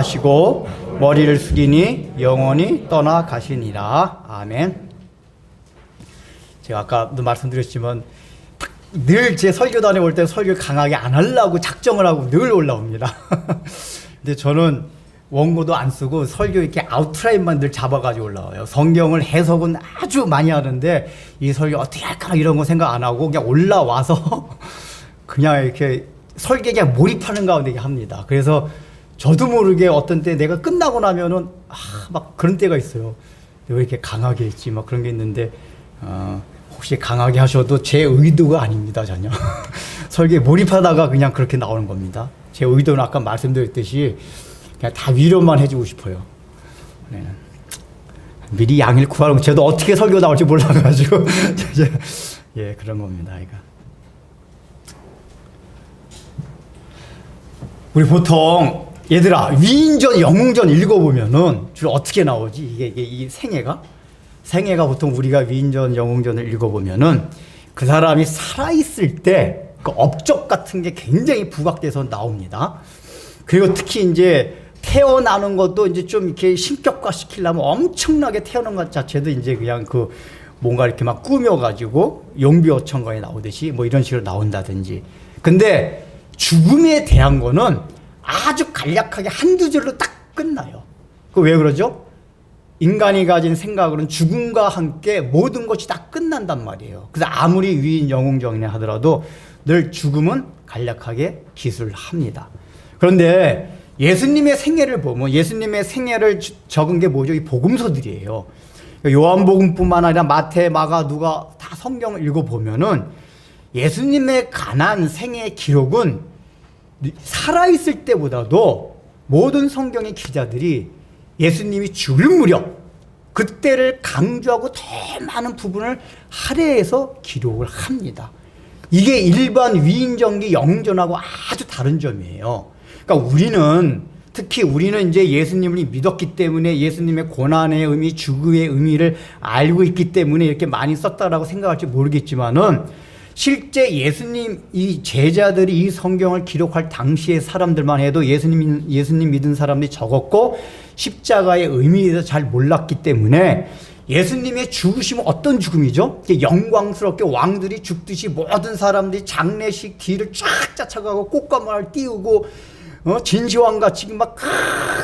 하시고 머리를 숙이니 영원히 떠나가시니라. 아멘. 제가 아까도 말씀드렸지만 늘 제 설교단에 올 때 설교를 강하게 안 하려고 작정을 하고 늘 올라옵니다. 근데 저는 원고도 안 쓰고 설교 이렇게 아웃라인만 늘 잡아가지고 올라와요. 성경을 해석은 아주 많이 하는데 이 설교 어떻게 할까 이런 거 생각 안 하고 그냥 올라와서 그냥 이렇게 설교에 그냥 몰입하는 가운데 합니다. 그래서 저도 모르게 어떤 때 내가 끝나고 나면은 막 그런 때가 있어요. 왜 이렇게 강하게 했지 막 그런 게 있는데 혹시 강하게 하셔도 제 의도가 아닙니다. 전혀. 설교에 몰입하다가 그냥 그렇게 나오는 겁니다. 제 의도는 아까 말씀드렸듯이 그냥 다 위로만 해주고 싶어요. 네. 미리 양해를 구하는 거 저도 어떻게 설교 나올지 몰라가지고 예, 그런 겁니다. 이거. 우리 보통 얘들아 위인전 영웅전 읽어보면은 주로 어떻게 나오지? 이게 이 생애가 보통 우리가 위인전 영웅전을 읽어보면은 그 사람이 살아있을 때 그 업적 같은 게 굉장히 부각돼서 나옵니다. 그리고 특히 이제 태어나는 것도 이제 좀 이렇게 신격화 시키려면 엄청나게 태어난 것 자체도 이제 그냥 그 뭔가 이렇게 막 꾸며가지고 용비어천가에 나오듯이 뭐 이런 식으로 나온다든지. 근데 죽음에 대한 거는 아주 간략하게 한두 줄로 딱 끝나요. 그 왜 그러죠? 인간이 가진 생각으로는 죽음과 함께 모든 것이 다 끝난단 말이에요. 그래서 아무리 위인 영웅전이라 하더라도 늘 죽음은 간략하게 기술합니다. 그런데 예수님의 생애를 보면 예수님의 생애를 적은 게 뭐죠? 이 복음서들이에요. 요한복음뿐만 아니라 마태, 마가, 누가 다 성경을 읽어보면은 예수님에 관한 생애 기록은 살아있을 때보다도 모든 성경의 기자들이 예수님이 죽을 무렵 그때를 강조하고 더 많은 부분을 할애해서 기록을 합니다. 이게 일반 위인전기 영웅전하고 아주 다른 점이에요. 그러니까 특히 우리는 이제 예수님을 믿었기 때문에 예수님의 고난의 의미, 죽음의 의미를 알고 있기 때문에 이렇게 많이 썼다라고 생각할지 모르겠지만은 실제 예수님 이 제자들이 이 성경을 기록할 당시의 사람들만 해도 예수님 믿은 사람들이 적었고 십자가의 의미에 대해서 잘 몰랐기 때문에 예수님의 죽으심은 어떤 죽음이죠? 영광스럽게 왕들이 죽듯이 모든 사람들이 장례식 뒤를 쫙 쫓아가고 꽃가마를 띄우고 진시황같이 막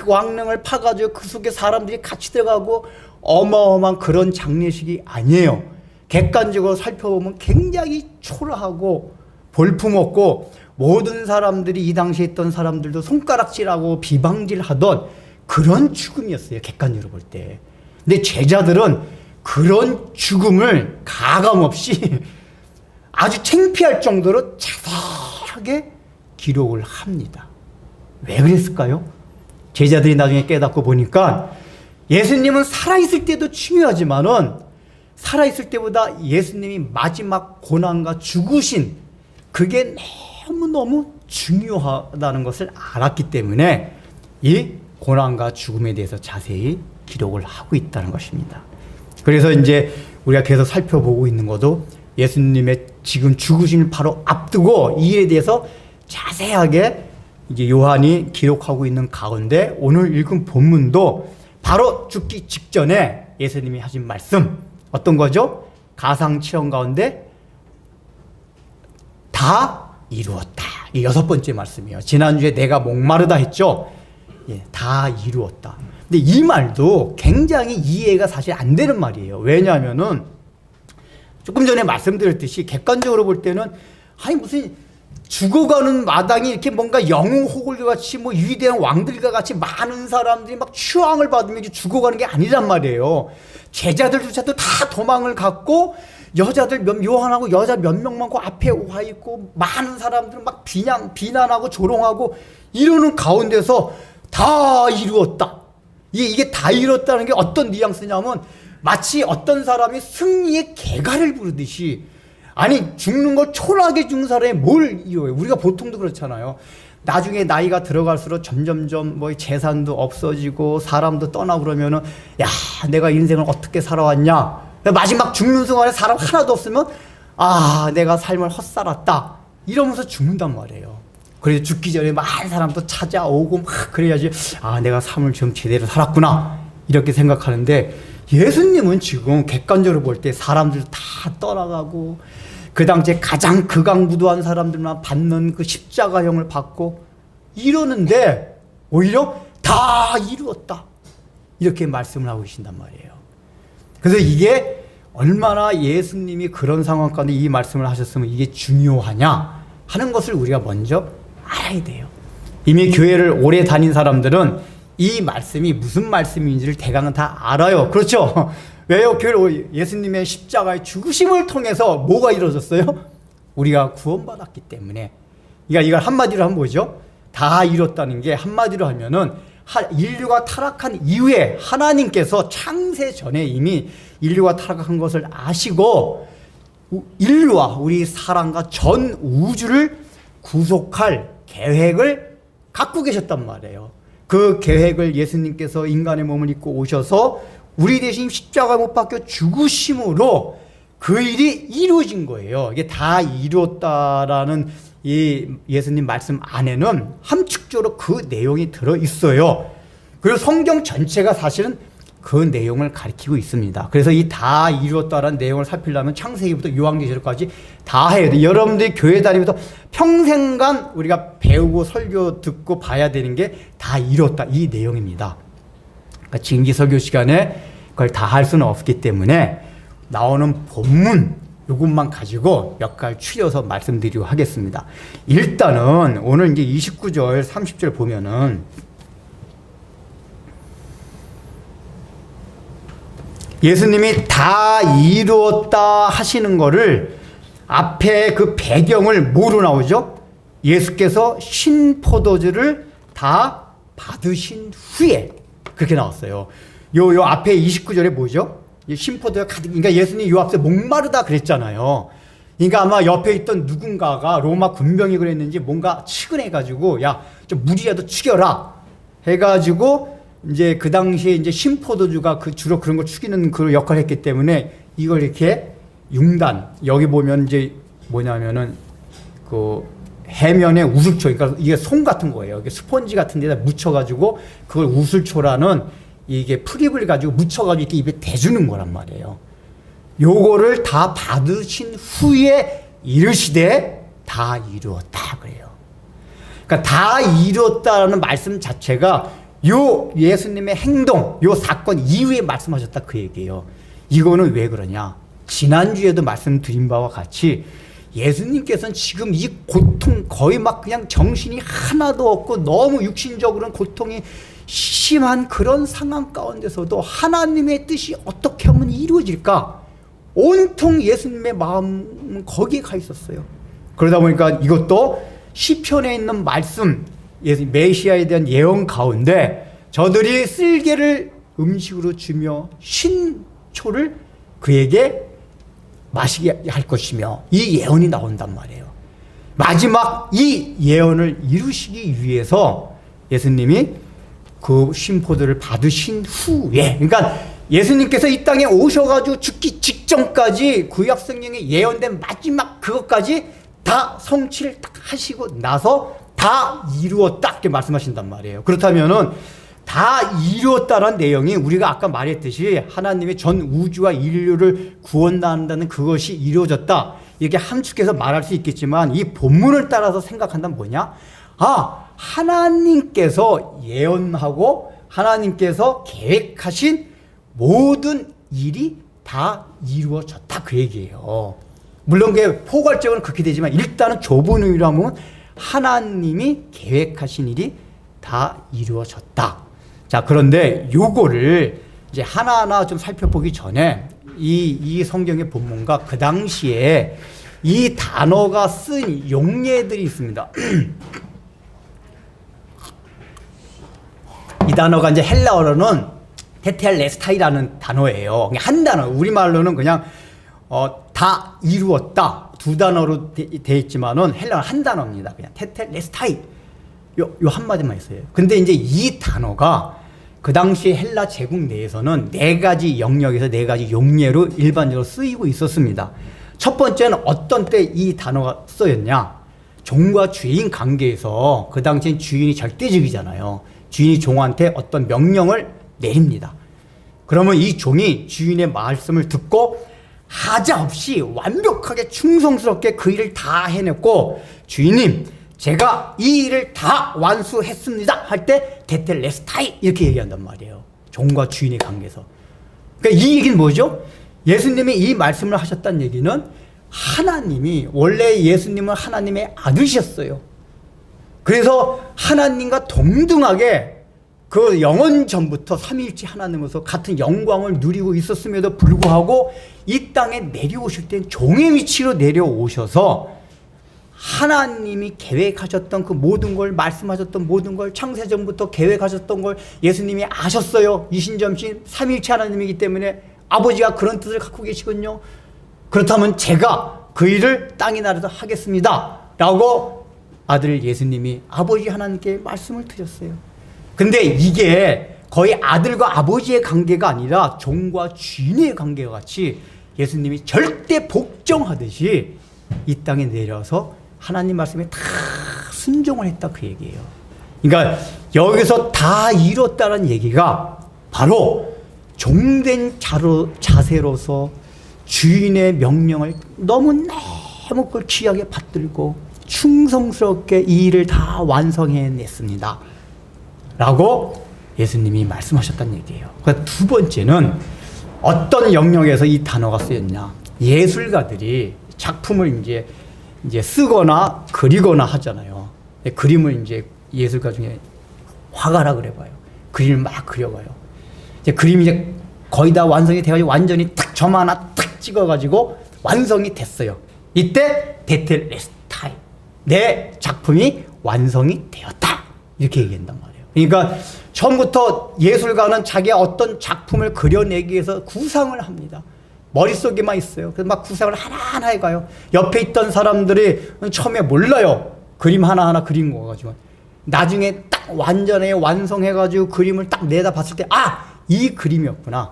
왕릉을 파가지고 그 속에 사람들이 같이 들어가고 어마어마한 그런 장례식이 아니에요. 객관적으로 살펴보면 굉장히 초라하고 볼품없고 모든 사람들이 이 당시에 있던 사람들도 손가락질하고 비방질하던 그런 죽음이었어요. 객관적으로 볼 때. 근데 제자들은 그런 죽음을 가감없이 아주 창피할 정도로 자세하게 기록을 합니다. 왜 그랬을까요? 제자들이 나중에 깨닫고 보니까 예수님은 살아있을 때도 중요하지만은 살아있을 때보다 예수님이 마지막 고난과 죽으신 그게 너무너무 중요하다는 것을 알았기 때문에 이 고난과 죽음에 대해서 자세히 기록을 하고 있다는 것입니다. 그래서 이제 우리가 계속 살펴보고 있는 것도 예수님의 지금 죽으심을 바로 앞두고 이 일에 대해서 자세하게 이제 요한이 기록하고 있는 가운데 오늘 읽은 본문도 바로 죽기 직전에 예수님이 하신 말씀 어떤 거죠? 가상치언 가운데 다 이루었다. 이 6번째 말씀이에요. 지난주에 내가 목마르다 했죠? 예, 다 이루었다. 근데 이 말도 굉장히 이해가 사실 안 되는 말이에요. 왜냐하면은 조금 전에 말씀드렸듯이 객관적으로 볼 때는 아니 무슨 죽어가는 마당이 이렇게 뭔가 영웅 호글과 같이 뭐 위대한 왕들과 같이 많은 사람들이 막 추앙을 받으며 죽어가는 게 아니란 말이에요. 제자들조차도 다 도망을 갔고 여자들 요한하고 여자 몇 명만 그 앞에 와 있고 많은 사람들은 막 비난하고 조롱하고 이러는 가운데서 다 이루었다. 이게 다 이뤘다는 게 어떤 뉘앙스냐면 마치 어떤 사람이 승리의 개가를 부르듯이 아니 죽는 걸 초라하게 죽는 사람이 뭘 이루어요. 우리가 보통도 그렇잖아요. 나중에 나이가 들어갈수록 점점점 뭐 재산도 없어지고 사람도 떠나고 그러면은 야 내가 인생을 어떻게 살아왔냐. 마지막 죽는 순간에 사람 하나도 없으면 아 내가 삶을 헛살았다 이러면서 죽는단 말이에요. 그래서 죽기 전에 많은 사람도 찾아오고 막 그래야지 아 내가 삶을 좀 제대로 살았구나 이렇게 생각하는데 예수님은 지금 객관적으로 볼 때 사람들 다 떠나가고 그 당시에 가장 극악무도한 사람들만 받는 그 십자가형을 받고 이러는데 오히려 다 이루었다 이렇게 말씀을 하고 계신단 말이에요. 그래서 이게 얼마나 예수님이 그런 상황 가운데 이 말씀을 하셨으면 이게 중요하냐 하는 것을 우리가 먼저 알아야 돼요. 이미 교회를 오래 다닌 사람들은 이 말씀이 무슨 말씀인지를 대강은 다 알아요. 그렇죠? 왜요? 예수님의 십자가의 죽으심을 통해서 뭐가 이루어졌어요? 우리가 구원받았기 때문에. 그러니까 이걸 한마디로 하면 뭐죠? 다 이뤘다는 게 한마디로 하면은 인류가 타락한 이후에 하나님께서 창세 전에 이미 인류가 타락한 것을 아시고 인류와 우리 사람과 전 우주를 구속할 계획을 갖고 계셨단 말이에요. 그 계획을 예수님께서 인간의 몸을 입고 오셔서 우리 대신 십자가 못 박혀 죽으심으로 그 일이 이루어진 거예요. 이게 다 이루었다라는 이 예수님 말씀 안에는 함축적으로 그 내용이 들어있어요. 그리고 성경 전체가 사실은 그 내용을 가리키고 있습니다. 그래서 이 다 이루었다라는 내용을 살피려면 창세기부터 요한계시록까지 다 해야 돼요. 여러분들이 교회 다니면서 평생간 우리가 배우고 설교 듣고 봐야 되는 게 다 이뤘다 이 내용입니다. 그러니까 진기 설교 시간에 그걸 다 할 수는 없기 때문에 나오는 본문 이것만 가지고 몇 가지 추려서 말씀드리려고 하겠습니다. 일단은 오늘 이제 29절 30절 보면은 예수님이 다 이루었다 하시는 거를 앞에 그 배경을 뭐로 나오죠? 예수께서 신포도주를 다 받으신 후에 그렇게 나왔어요. 요 앞에 29절에 뭐죠? 신포도가 가득, 그러니까 예수님이 요 앞에 목마르다 그랬잖아요. 그러니까 아마 옆에 있던 누군가가 로마 군병이 그랬는지 뭔가 측은해가지고 야, 좀 물이라도 죽여라 해가지고 이제 그 당시에 이제 신포도주가 그 주로 그런 거 죽이는 그 역할을 했기 때문에 이걸 이렇게 융단 여기 보면 이제 뭐냐면은 그 해면에 우슬초 그러니까 이게 솜 같은 거예요. 이게 스펀지 같은 데다 묻혀가지고 그걸 우슬초라는 이게 풀잎을 가지고 묻혀가지고 이렇게 입에 대주는 거란 말이에요. 요거를 다 받으신 후에 이르시되 다 이루었다 그래요. 그러니까 다 이루었다라는 말씀 자체가 요 예수님의 행동, 요 사건 이후에 말씀하셨다 그 얘기예요. 이거는 왜 그러냐? 지난주에도 말씀드린 바와 같이 예수님께서는 지금 이 고통 거의 막 그냥 정신이 하나도 없고 너무 육신적으로는 고통이 심한 그런 상황 가운데서도 하나님의 뜻이 어떻게 하면 이루어질까? 온통 예수님의 마음은 거기에 가 있었어요. 그러다 보니까 이것도 시편에 있는 말씀 메시아에 대한 예언 가운데 저들이 쓸개를 음식으로 주며 신초를 그에게 마시게 할 것이며 이 예언이 나온단 말이에요. 마지막 이 예언을 이루시기 위해서 예수님이 그 신포도를 받으신 후에 그러니까 예수님께서 이 땅에 오셔가지고 죽기 직전까지 구약 성경에 예언된 마지막 그것까지 다 성취를 딱 하시고 나서 다 이루었다 이렇게 말씀하신단 말이에요. 그렇다면은 다 이루었다는 내용이 우리가 아까 말했듯이 하나님의 전 우주와 인류를 구원한다는 그것이 이루어졌다 이렇게 함축해서 말할 수 있겠지만 이 본문을 따라서 생각한다면 뭐냐? 아, 하나님께서 예언하고 하나님께서 계획하신 모든 일이 다 이루어졌다 그 얘기예요. 물론 그게 포괄적으로 그렇게 되지만 일단은 좁은 의미로 하면 하나님이 계획하신 일이 다 이루어졌다. 자, 그런데 요거를 이제 하나하나 좀 살펴보기 전에 이 성경의 본문과 그 당시에 이 단어가 쓴 용례들이 있습니다. 이 단어가 이제 헬라어로는 테텔레스타이라는 단어예요. 한 단어, 우리말로는 그냥 다 이루었다. 두 단어로 돼 있지만은 헬라어는 한 단어입니다. 그냥 테텔레스타이. 요 한마디만 있어요. 근데 이제 이 단어가 그 당시 헬라 제국 내에서는 네 가지 영역에서 네 가지 용례로 일반적으로 쓰이고 있었습니다. 첫 번째는 어떤 때 이 단어가 쓰였냐? 종과 주인 관계에서 그 당시엔 주인이 절대적이잖아요. 주인이 종한테 어떤 명령을 내립니다. 그러면 이 종이 주인의 말씀을 듣고 하자 없이 완벽하게 충성스럽게 그 일을 다 해냈고, 주인님 제가 이 일을 다 완수했습니다 할 때 테텔레스타이 이렇게 얘기한단 말이에요. 종과 주인의 관계에서. 그러니까 이 얘기는 뭐죠? 예수님이 이 말씀을 하셨다는 얘기는 하나님이, 원래 예수님은 하나님의 아들이셨어요. 그래서 하나님과 동등하게 그 영원 전부터 삼위일체 하나님으로서 같은 영광을 누리고 있었음에도 불구하고 이 땅에 내려오실 땐 종의 위치로 내려오셔서 하나님이 계획하셨던 그 모든 걸, 말씀하셨던 모든 걸, 창세전부터 계획하셨던 걸 예수님이 아셨어요. 이신점신 삼위일체 하나님이기 때문에 아버지가 그런 뜻을 갖고 계시군요. 그렇다면 제가 그 일을 땅의 나라에서 하겠습니다 라고 아들 예수님이 아버지 하나님께 말씀을 드렸어요. 근데 이게 거의 아들과 아버지의 관계가 아니라 종과 주인의 관계와 같이 예수님이 절대 복종하듯이 이 땅에 내려서 하나님 말씀에 다 순종을 했다, 그 얘기예요. 그러니까 여기서 다 이뤘다는 얘기가 바로 종된 자세로서 주인의 명령을 너무 귀하게 받들고 충성스럽게 이 일을 다 완성해냈습니다 라고 예수님이 말씀하셨다는 얘기예요. 그러니까 두 번째는 어떤 영역에서 이 단어가 쓰였냐, 예술가들이 작품을 이제 쓰거나 그리거나 하잖아요. 그림을 이제 예술가 중에 화가라 그래봐요. 그림을 막 그려봐요. 이제 그림이 이제 거의 다 완성이 돼가지고 완전히 탁 점 하나 탁 찍어가지고 완성이 됐어요. 이때 테텔레스타이, 내 작품이 완성이 되었다 이렇게 얘기한단 말이에요. 그러니까 처음부터 예술가는 자기가 어떤 작품을 그려내기 위해서 구상을 합니다. 머릿속에만 있어요. 그래서 막 구상을 하나하나 해가요. 옆에 있던 사람들이 처음에 몰라요. 그림 하나하나 그린 거 가지고. 나중에 딱 완전히 완성해가지고 그림을 딱 내다봤을 때, 아! 이 그림이었구나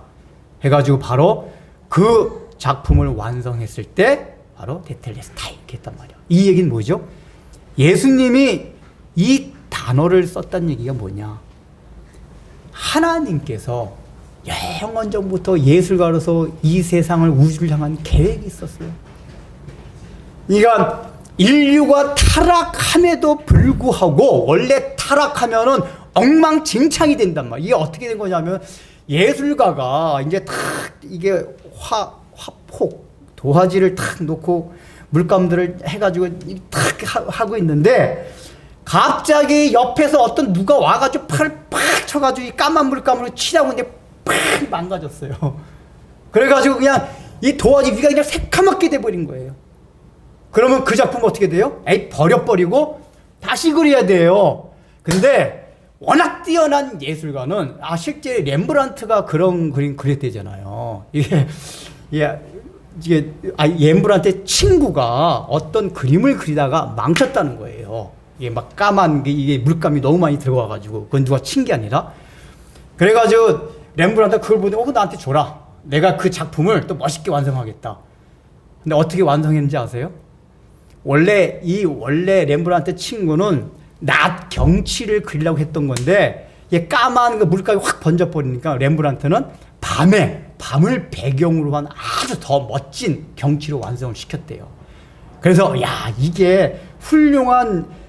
해가지고 바로 그 작품을 완성했을 때 바로 테텔레스타이 이렇게 했단 말이야. 이 얘기는 뭐죠? 예수님이 이 단어를 썼다는 얘기가 뭐냐, 하나님께서 영원 전부터 예술가로서 이 세상을, 우주를 향한 계획이 있었어요. 그러니까 인류가 타락함에도 불구하고, 원래 타락하면은 엉망진창이 된단 말이에요. 이게 어떻게 된 거냐면, 예술가가 이제 탁 이게 화폭 도화지를 탁 놓고 물감들을 해가지고 탁 하고 있는데, 갑자기 옆에서 어떤 누가 와가지고 팔을 팍 쳐가지고 이 까만 물감으로 치라고 했는데 팍 망가졌어요. 그래가지고 그냥 이 도화지 위가 그냥 새카맣게 돼버린 거예요. 그러면 그 작품 어떻게 돼요? 에이, 버려버리고 다시 그려야 돼요. 근데 워낙 뛰어난 예술가는, 실제 렘브란트가 그런 그림 그렸대잖아요. 렘브란트의 친구가 어떤 그림을 그리다가 망쳤다는 거예요. 이게 막 까만 이게 물감이 너무 많이 들어가가지고, 그건 누가 친 게 아니라. 그래가지고 렘브란트가 그걸 보고 나한테 줘라. 내가 그 작품을 또 멋있게 완성하겠다. 근데 어떻게 완성했는지 아세요? 원래 렘브란트 친구는 낮 경치를 그리려고 했던 건데, 이게 까만 그 물감이 확 번져버리니까 렘브란트는 밤을 배경으로 한 아주 더 멋진 경치로 완성을 시켰대요. 그래서 이게 훌륭한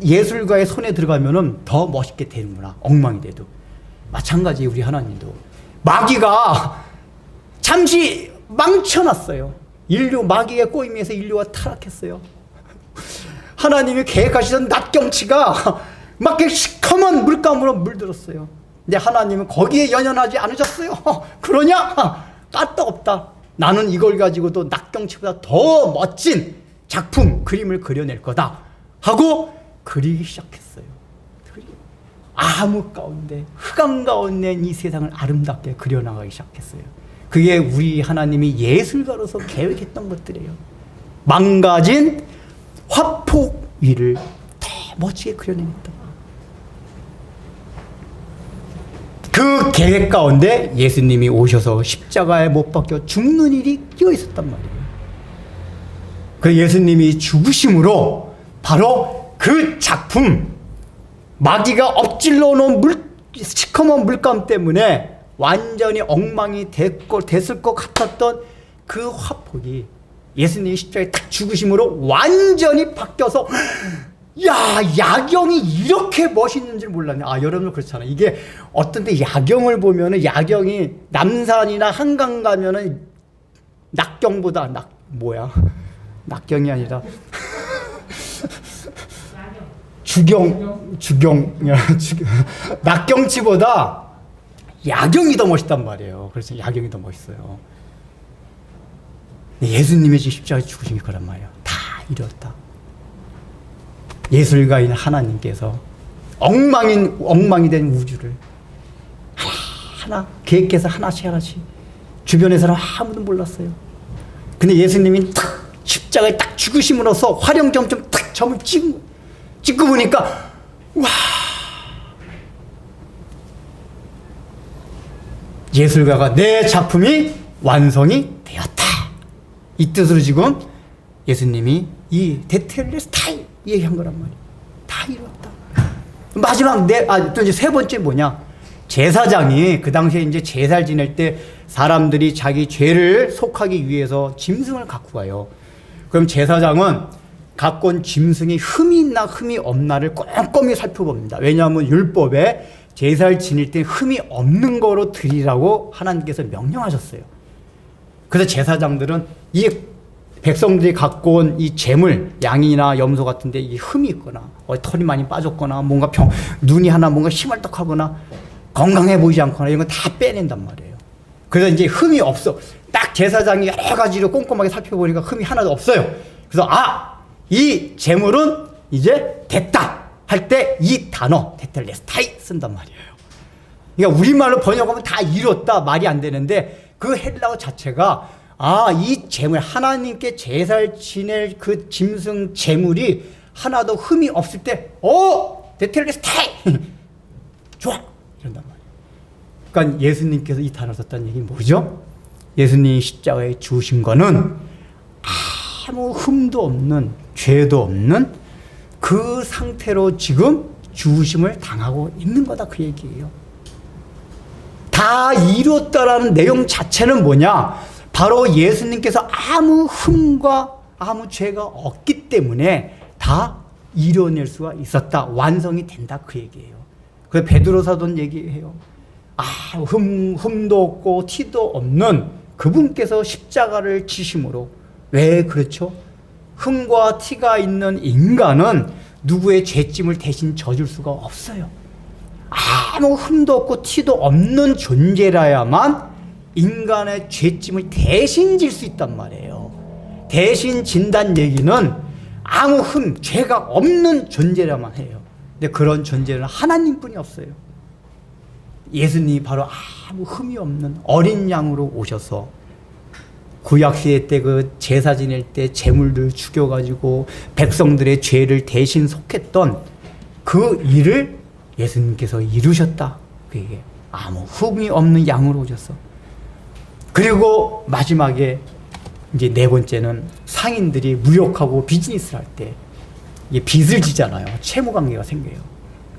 예술가의 손에 들어가면은 더 멋있게 되는구나, 엉망이 돼도. 마찬가지 우리 하나님도 마귀가 잠시 망쳐놨어요. 마귀의 꼬임에서 인류가 타락했어요. 하나님이 계획하시던 낮 경치가 막 시커먼 물감으로 물들었어요. 근데 하나님은 거기에 연연하지 않으셨어요. 그러냐? 까딱없다. 나는 이걸 가지고도 낮 경치보다 더 멋진 작품, 그림을 그려낼 거다 하고 그리기 시작했어요. 암흑 가운데, 흑암 가운데 이 세상을 아름답게 그려나가기 시작했어요. 그게 우리 하나님이 예술가로서 계획했던 것들이에요. 망가진 화폭 위를 더 멋지게 그려냅니다. 그 계획 가운데 예수님이 오셔서 십자가에 못 박혀 죽는 일이 끼어 있었단 말이에요. 그 예수님이 죽으심으로 바로 그 작품, 마귀가 엎질러 놓은 시커먼 물감 때문에 완전히 엉망이 됐을 것 같았던 그 화폭이 예수님이 십자가에 딱 죽으심으로 완전히 바뀌어서, 야, 야경이 이렇게 멋있는 줄 몰랐네. 아, 여러분 그렇잖아요. 이게 어떤 때 야경을 보면은, 야경이 남산이나 한강 가면은 낙경보다 낙경이 아니라 낙경치보다 야경이 더 멋있단 말이에요. 그래서 야경이 더 멋있어요. 예수님이 지금 십자가에 죽으신 게 그란 말이에요. 다 이뤘다. 예술가인 하나님께서 엉망이 된 우주를 하나 계획해서 하나씩 주변에서는 아무도 몰랐어요. 근데 예수님이 딱 십자가에 딱 죽으심으로써 화령점점 딱 점을 찍고 보니까, 와, 예술가가 내 작품이 완성이 되었다. 이 뜻으로 지금 예수님이 이 테텔레스타이 얘기한 거란 말이에요. 다 이뤘다. 마지막 또 이제 세 번째 뭐냐? 제사장이 그 당시에 이제 제사를 지낼 때 사람들이 자기 죄를 속하기 위해서 짐승을 갖고 가요. 그럼 제사장은 갖고 온 짐승이 흠이 있나 흠이 없나를 꼼꼼히 살펴봅니다. 왜냐하면 율법에 제사를 지낼 때 흠이 없는 거로 드리라고 하나님께서 명령하셨어요. 그래서 제사장들은 이 백성들이 갖고 온 이 재물, 양이나 염소 같은데 이 흠이 있거나 털이 많이 빠졌거나 뭔가 눈이 하나 뭔가 희멀떡하거나 건강해 보이지 않거나 이런 거 다 빼낸단 말이에요. 그래서 이제 흠이 없어. 딱 제사장이 여러 가지로 꼼꼼하게 살펴보니까 흠이 하나도 없어요. 그래서 이 재물은 이제 됐다 할 때 이 단어 테텔레스타이 쓴단 말이에요. 그러니까 우리말로 번역하면 다 이뤘다 말이 안 되는데, 그 헬라어 자체가 이 재물, 하나님께 제사를 지낼 그 짐승 재물이 하나도 흠이 없을 때 테텔레스타이 좋아 이런단 말이에요. 그러니까 예수님께서 이 단어를 썼다는 얘기는 뭐죠? 예수님이 십자가에 죽으신 거는 아무 흠도 없는, 죄도 없는 그 상태로 지금 죽으심을 당하고 있는 거다, 그 얘기예요. 다 이뤘다라는 내용 자체는 뭐냐? 바로 예수님께서 아무 흠과 아무 죄가 없기 때문에 다 이뤄낼 수가 있었다, 완성이 된다, 그 얘기예요. 그래서 베드로 사도는 얘기해요. 흠도 없고 티도 없는 그분께서 십자가를 지심으로, 왜 그렇죠? 흠과 티가 있는 인간은 누구의 죄짐을 대신 져줄 수가 없어요. 아무 흠도 없고 티도 없는 존재라야만 인간의 죄짐을 대신 질 수 있단 말이에요. 대신 진단 얘기는 아무 흠, 죄가 없는 존재라만 해요. 근데 그런 존재는 하나님뿐이 없어요. 예수님이 바로 아무 흠이 없는 어린 양으로 오셔서 구약시대 때 그 제사 지낼 때 제물들 죽여가지고 백성들의 죄를 대신 속했던 그 일을 예수님께서 이루셨다. 그게 아무 흠이 없는 양으로 오셔서. 그리고 마지막에 이제 네 번째는 상인들이 무역하고 비즈니스를 할 때 이게 빚을 지잖아요. 채무 관계가 생겨요.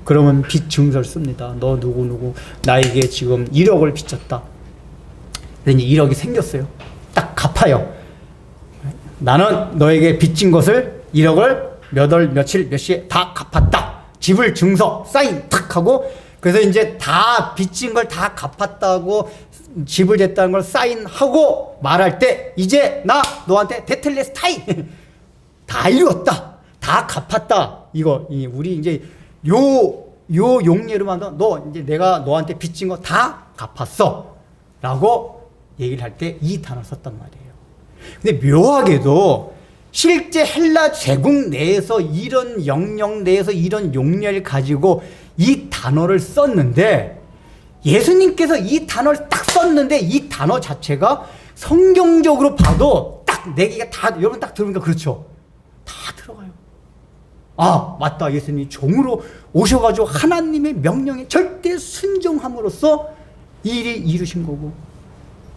그러면 빚 증서를 씁니다. 너 누구 나에게 지금 1억을 빚졌다. 그래서 1억이 생겼어요. 딱 갚아요. 나는 너에게 빚진 것을 1억을 몇 월 며칠 몇 시에 다 갚았다. 지불 증서 사인 탁 하고, 그래서 이제 다 빚진 걸 다 갚았다고 지불됐다는 걸 사인하고 말할 때, 이제 나 너한테 테텔레스타이 다 이뤘다, 다 갚았다. 우리 이제 요 용례로만 너 이제 내가 너한테 빚진 거 다 갚았어 라고 얘기를 할 때 이 단어를 썼단 말이에요. 근데 묘하게도 실제 헬라 제국 내에서 이런 영역 내에서 이런 용례를 가지고 이 단어를 썼는데, 예수님께서 이 단어를 딱 썼는데 이 단어 자체가 성경적으로 봐도 딱 네 개가 다, 여러분 딱 들으니까 그렇죠? 다 들어가요. 맞다. 예수님이 종으로 오셔가지고 하나님의 명령에 절대 순종함으로써 이 일이 이루신 거고,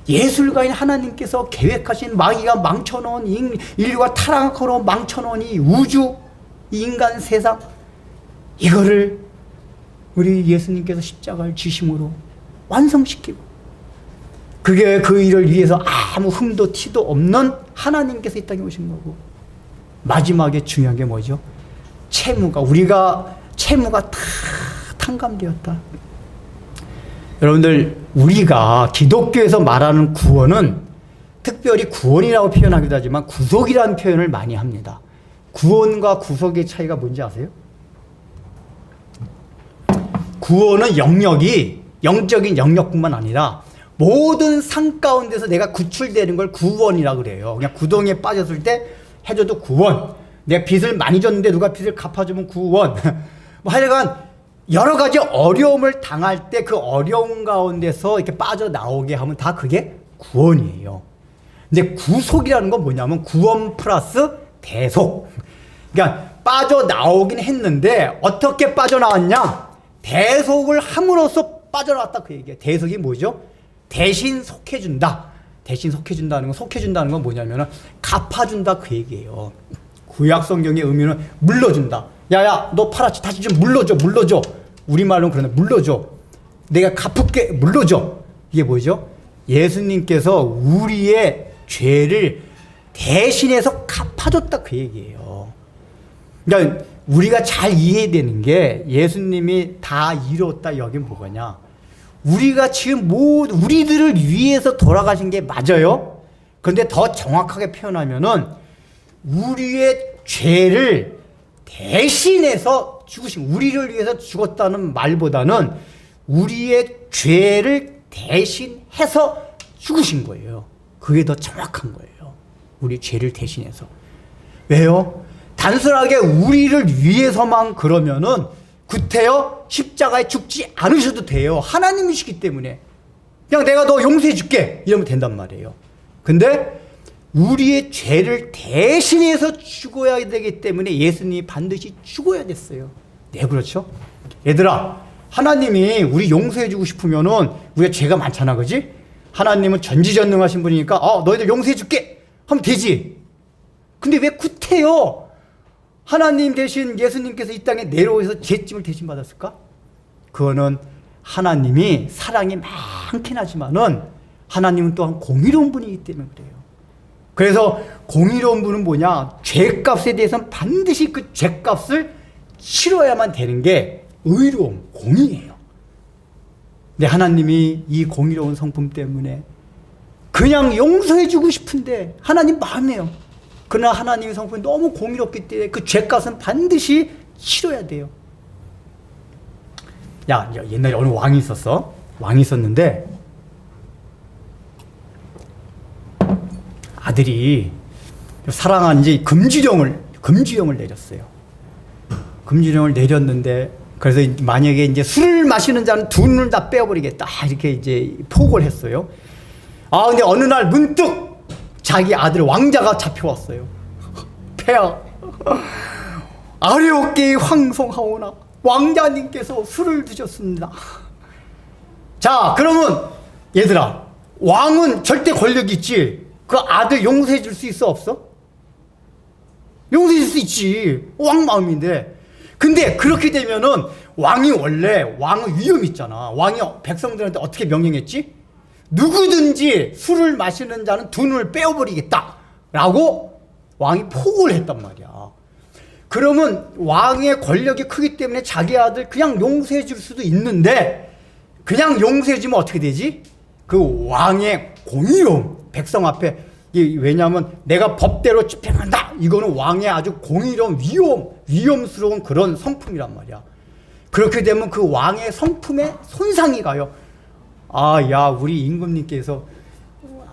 예술가인 하나님께서 계획하신 마귀가 망쳐놓은 인류가 타락으로 망쳐놓은 이 우주, 이 인간 세상, 이거를 우리 예수님께서 십자가를 지심으로 완성시키고, 그게 그 일을 위해서 아무 흠도 티도 없는 하나님께서 이 땅에 오신 거고, 마지막에 중요한 게 뭐죠? 채무가 다 탕감되었다. 여러분들, 우리가 기독교에서 말하는 구원은 특별히 구원이라고 표현하기도 하지만 구속이라는 표현을 많이 합니다. 구원과 구속의 차이가 뭔지 아세요? 구원은 영적인 영역뿐만 아니라 모든 상 가운데서 내가 구출되는 걸 구원이라고 그래요. 그냥 구덩이에 빠졌을 때 해줘도 구원. 내가 빚을 많이 졌는데 누가 빚을 갚아주면 구원. 뭐 하여간 여러 가지 어려움을 당할 때 그 어려움 가운데서 이렇게 빠져나오게 하면 다 그게 구원이에요. 근데 구속이라는 건 뭐냐면 구원 플러스 대속. 그러니까 빠져나오긴 했는데 어떻게 빠져나왔냐? 대속을 함으로써 빠져나왔다, 그 얘기예요. 대속이 뭐죠? 대신 속해준다. 대신 속해준다는 건 뭐냐면 갚아준다, 그 얘기예요. 구약 성경의 의미는 물러준다. 야야, 너 팔았지? 다시 좀 물러줘. 우리말로는 그러네. 물러줘. 내가 갚을게. 물러줘. 이게 뭐죠? 예수님께서 우리의 죄를 대신해서 갚아줬다, 그 얘기예요. 그러니까 우리가 잘 이해되는 게, 예수님이 다 이뤘다, 여기 뭐가냐? 우리가 지금 우리들을 위해서 돌아가신 게 맞아요. 그런데 더 정확하게 표현하면은 우리의 죄를 대신해서 죽으신, 우리를 위해서 죽었다는 말보다는 우리의 죄를 대신해서 죽으신 거예요. 그게 더 정확한 거예요. 우리 죄를 대신해서. 왜요? 단순하게 우리를 위해서만 그러면은 구태여 십자가에 죽지 않으셔도 돼요. 하나님이시기 때문에. 그냥 내가 너 용서해 줄게 이러면 된단 말이에요. 근데 우리의 죄를 대신해서 죽어야 되기 때문에 예수님이 반드시 죽어야 됐어요. 네, 그렇죠? 얘들아, 하나님이 우리 용서해 주고 싶으면은, 우리가 죄가 많잖아, 그지? 하나님은 전지전능하신 분이니까 너희들 용서해 줄게 하면 되지. 근데 왜 구태여 하나님 대신 예수님께서 이 땅에 내려오셔서 죄짐을 대신 받았을까? 그거는 하나님이 사랑이 많긴 하지만은 하나님은 또한 공의로운 분이기 때문에 그래요. 그래서 공의로운 분은 뭐냐? 죄값에 대해서는 반드시 그 죄값을 치러야만 되는 게 의로움, 공의예요. 근데 하나님이 이 공의로운 성품 때문에 그냥 용서해주고 싶은데 하나님 마음이에요. 그러나 하나님의 성품이 너무 공의롭기 때문에 그 죄값은 반드시 치러야 돼요. 야, 옛날에 어느 왕이 있었어. 왕이 있었는데 아들이 사랑한 지 금지령을 내렸어요. 금지령을 내렸는데, 그래서 만약에 이제 술을 마시는 자는 두 눈을 다 빼어버리겠다, 이렇게 이제 포고를 했어요. 근데 어느 날 문득 자기 아들 왕자가 잡혀왔어요. 폐하, 아뢰옵게 황송하오나 왕자님께서 술을 드셨습니다. 자, 그러면 얘들아, 왕은 절대 권력이 있지. 그 아들 용서해 줄 수 있어, 없어? 용서해 줄 수 있지. 왕 마음인데. 근데 그렇게 되면은 왕은 위험이 있잖아. 왕이 백성들한테 어떻게 명령했지? 누구든지 술을 마시는 자는 두 눈을 빼어버리겠다 라고 왕이 포고를 했단 말이야. 그러면 왕의 권력이 크기 때문에 자기 아들 그냥 용서해 줄 수도 있는데, 그냥 용서해 주면 어떻게 되지? 그 왕의 공의로움, 백성 앞에, 왜냐하면 내가 법대로 집행한다, 이거는 왕의 아주 공의로운 위험스러운 그런 성품이란 말이야. 그렇게 되면 그 왕의 성품에 손상이 가요. 야, 우리 임금님께서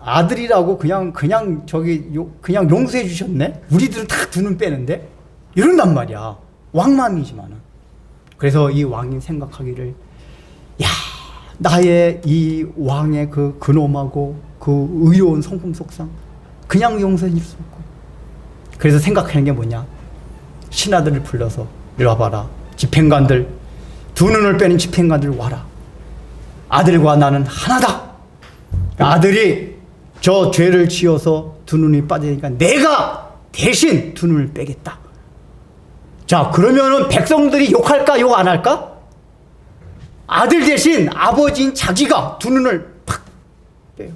아들이라고 그냥 용서해 주셨네? 우리들은 다 두 눈 빼는데? 이런단 말이야. 왕마음이지만은. 그래서 이 왕이 생각하기를, 나의 이 왕의 그 근엄하고 그 의로운 성품 속상 그냥 용서해 줄 수 없고, 그래서 생각하는 게 뭐냐? 신하들을 불러서 이리 와봐라. 집행관들, 두 눈을 빼는 집행관들 와라. 아들과 나는 하나다. 아들이 저 죄를 지어서 두 눈이 빠지니까 내가 대신 두 눈을 빼겠다. 자, 그러면은 백성들이 욕할까, 욕 안 할까? 아들 대신 아버지인 자기가 두 눈을 팍 빼요.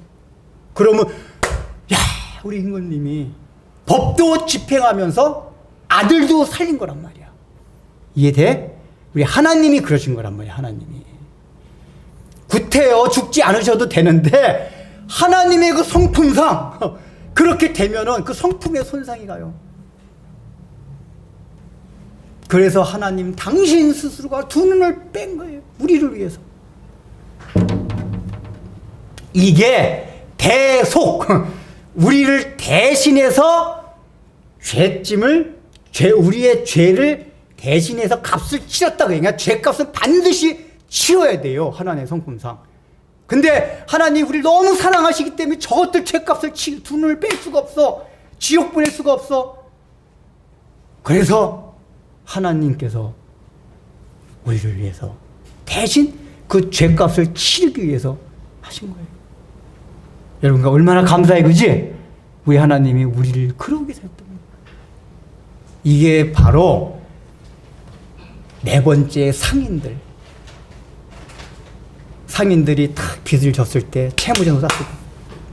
그러면, 야, 우리 임금님이 법도 집행하면서 아들도 살린 거란 말이야. 이해돼? 우리 하나님이 그러신 거란 말이야, 하나님이. 구태여 죽지 않으셔도 되는데, 하나님의 그 성품상, 그렇게 되면은 그 성품에 손상이 가요. 그래서 하나님 당신 스스로가 두 눈을 뺀 거예요. 우리를 위해서. 이게 대속, 우리를 대신해서 우리의 죄를 대신해서 값을 치렀다. 그러니까 죄값은 반드시 치러야 돼요. 하나님의 성품상. 근데 하나님 우리를 너무 사랑하시기 때문에 저것들 죄값을 두 눈을 뺄 수가 없어. 지옥 보낼 수가 없어. 그래서 하나님께서 우리를 위해서 대신 그 죄값을 치르기 위해서 하신 거예요. 여러분과 얼마나 감사해, 그지? 우리 하나님이 우리를 그러기 위해서 했던 거예요. 이게 바로 네 번째 상인들이 다 빚을 졌을 때 채무전을 쌌을 때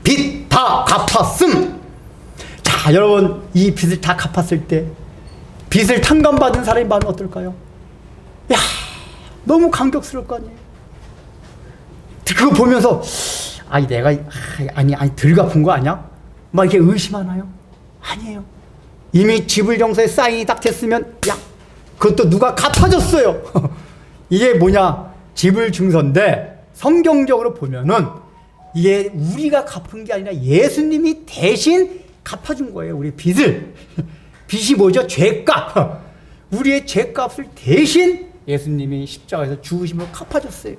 빚 다 갚았음. 자, 여러분, 이 빚을 다 갚았을 때 빚을 탕감받은 사람이 마음이 어떨까요? 야, 너무 감격스러울 거 아니에요. 그거 보면서 내가 덜 갚은 거 아니야? 막 이렇게 의심하나요? 아니에요. 이미 지불정서에 사인이 딱 됐으면 그것도 누가 갚아줬어요. 이게 뭐냐? 지불증서인데 성경적으로 보면은 이게 우리가 갚은 게 아니라 예수님이 대신 갚아준 거예요. 우리 빚을. 빚이 뭐죠? 죄값. 우리의 죄값을 대신 예수님이 십자가에서 죽으심으로 갚아줬어요.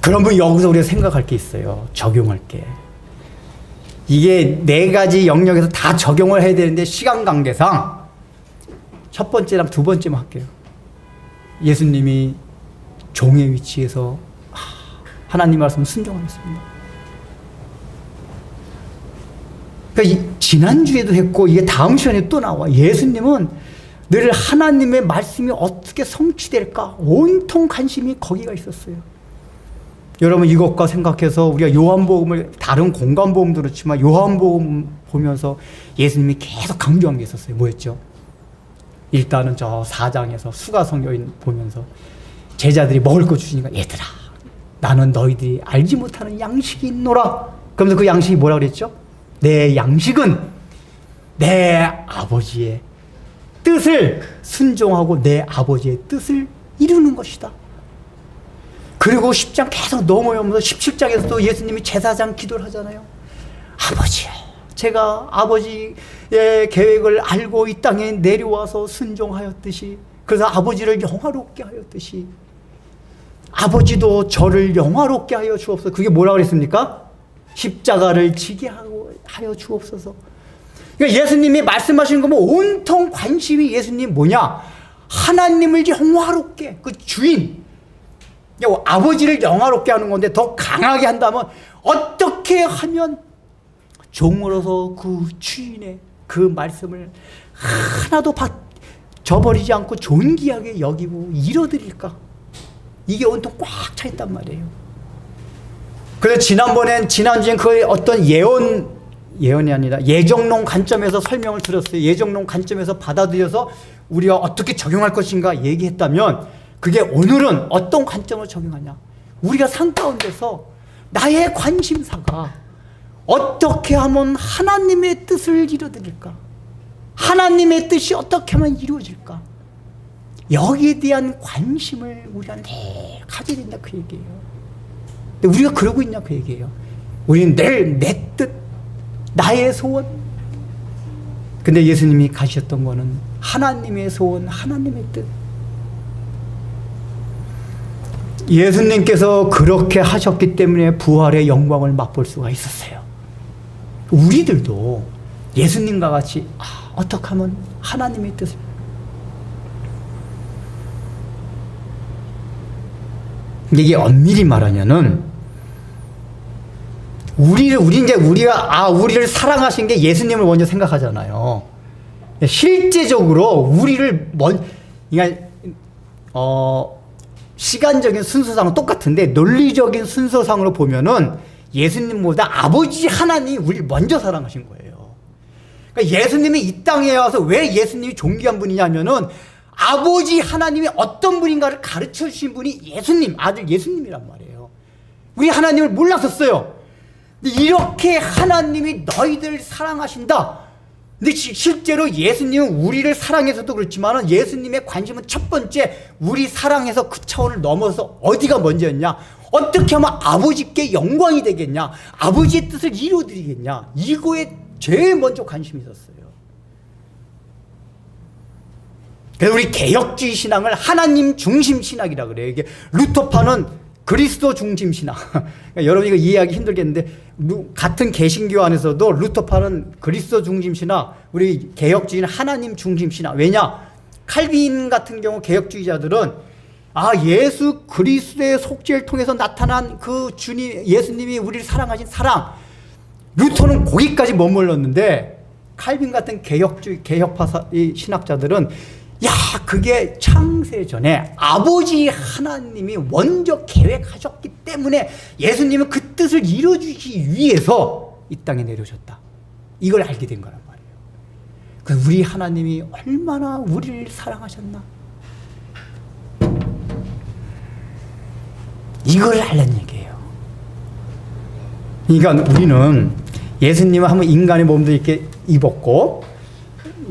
그러면 여기서 우리가 생각할 게 있어요. 적용할 게. 이게 네 가지 영역에서 다 적용을 해야 되는데 시간 관계상 첫 번째랑 두 번째만 할게요. 예수님이 종의 위치에서 하나님 말씀 순종하셨습니다. 그러니까 지난주에도 했고 이게 다음 시간에 또 나와. 예수님은 늘 하나님의 말씀이 어떻게 성취될까 온통 관심이 거기가 있었어요. 여러분 이것과 생각해서 우리가 요한복음을 다른 공간복음도 그렇지만 요한복음 보면서 예수님이 계속 강조한 게 있었어요. 뭐였죠? 일단은 저 4장에서 수가성 여인 보면서 제자들이 먹을 거 주시니까 얘들아 나는 너희들이 알지 못하는 양식이 있노라. 그러면서 그 양식이 뭐라 그랬죠? 내 양식은 내 아버지의 뜻을 순종하고 내 아버지의 뜻을 이루는 것이다. 그리고 10장 계속 넘어오면서 17장에서도 예수님이 제사장 기도를 하잖아요. 아버지요, 제가 아버지의 계획을 알고 이 땅에 내려와서 순종하였듯이, 그래서 아버지를 영화롭게 하였듯이 아버지도 저를 영화롭게 하여 주옵소서. 그게 뭐라 그랬습니까? 십자가를 지게 하여 주옵소서. 그러니까 예수님이 말씀하시는 거면 온통 관심이 예수님 뭐냐? 하나님을 영화롭게, 그 주인, 아버지를 영화롭게 하는 건데 더 강하게 한다면 어떻게 하면 종으로서 그 주인의 그 말씀을 하나도 저버리지 않고 존귀하게 여기고 이뤄드릴까? 이게 온통 꽉 차 있단 말이에요. 그래서 지난주엔 그 어떤 예언이 아니라 예정론 관점에서 설명을 들었어요. 예정론 관점에서 받아들여서 우리가 어떻게 적용할 것인가 얘기했다면, 그게 오늘은 어떤 관점을 적용하냐? 우리가 산 가운데서 나의 관심사가 어떻게 하면 하나님의 뜻을 이루어드릴까? 하나님의 뜻이 어떻게 하면 이루어질까? 여기에 대한 관심을 우리가 늘 가져야 된다, 그 얘기예요. 근데 우리가 그러고 있냐, 그 얘기예요. 우리는 늘 내 뜻, 나의 소원. 근데 예수님이 가셨던 거는 하나님의 소원, 하나님의 뜻. 예수님께서 그렇게 하셨기 때문에 부활의 영광을 맛볼 수가 있었어요. 우리들도 예수님과 같이 어떻게 하면 하나님의 뜻을, 근데 이게 엄밀히 말하면은 우리를 사랑하신 게 예수님을 먼저 생각하잖아요. 실제적으로 우리를 그러니까 시간적인 순서상은 똑같은데 논리적인 순서상으로 보면은 예수님보다 아버지 하나님이 우리를 먼저 사랑하신 거예요. 그러니까 예수님이 이 땅에 와서 왜 예수님이 존귀한 분이냐면은 아버지 하나님이 어떤 분인가를 가르쳐 주신 분이 예수님, 아들 예수님이란 말이에요. 우리 하나님을 몰랐었어요. 근데 이렇게 하나님이 너희들 사랑하신다. 근데 실제로 예수님은 우리를 사랑해서도 그렇지만 예수님의 관심은 첫 번째 우리 사랑해서 그 차원을 넘어서 어디가 먼저였냐, 어떻게 하면 아버지께 영광이 되겠냐, 아버지의 뜻을 이루어드리겠냐, 이거에 제일 먼저 관심이 있었어요. 그래서 우리 개혁주의 신앙을 하나님 중심 신학이라 그래요. 이게 루터파는 그리스도 중심 신학. 그러니까 여러분 이거 이해하기 힘들겠는데 같은 개신교 안에서도 루터파는 그리스도 중심 신학, 우리 개혁주의는 하나님 중심 신학. 왜냐? 칼빈 같은 경우 개혁주의자들은 예수 그리스도의 속죄를 통해서 나타난 그 주님 예수님이 우리를 사랑하신 사랑. 루터는 거기까지 머물렀는데 칼빈 같은 개혁파 신학자들은 그게 창세 전에 아버지 하나님이 먼저 계획하셨기 때문에 예수님은 그 뜻을 이루어주기 위해서 이 땅에 내려오셨다. 이걸 알게 된 거란 말이에요. 우리 하나님이 얼마나 우리를 사랑하셨나. 이걸 알는 얘기예요. 그러니까 우리는 예수님은 한번 인간의 몸도 이렇게 입었고,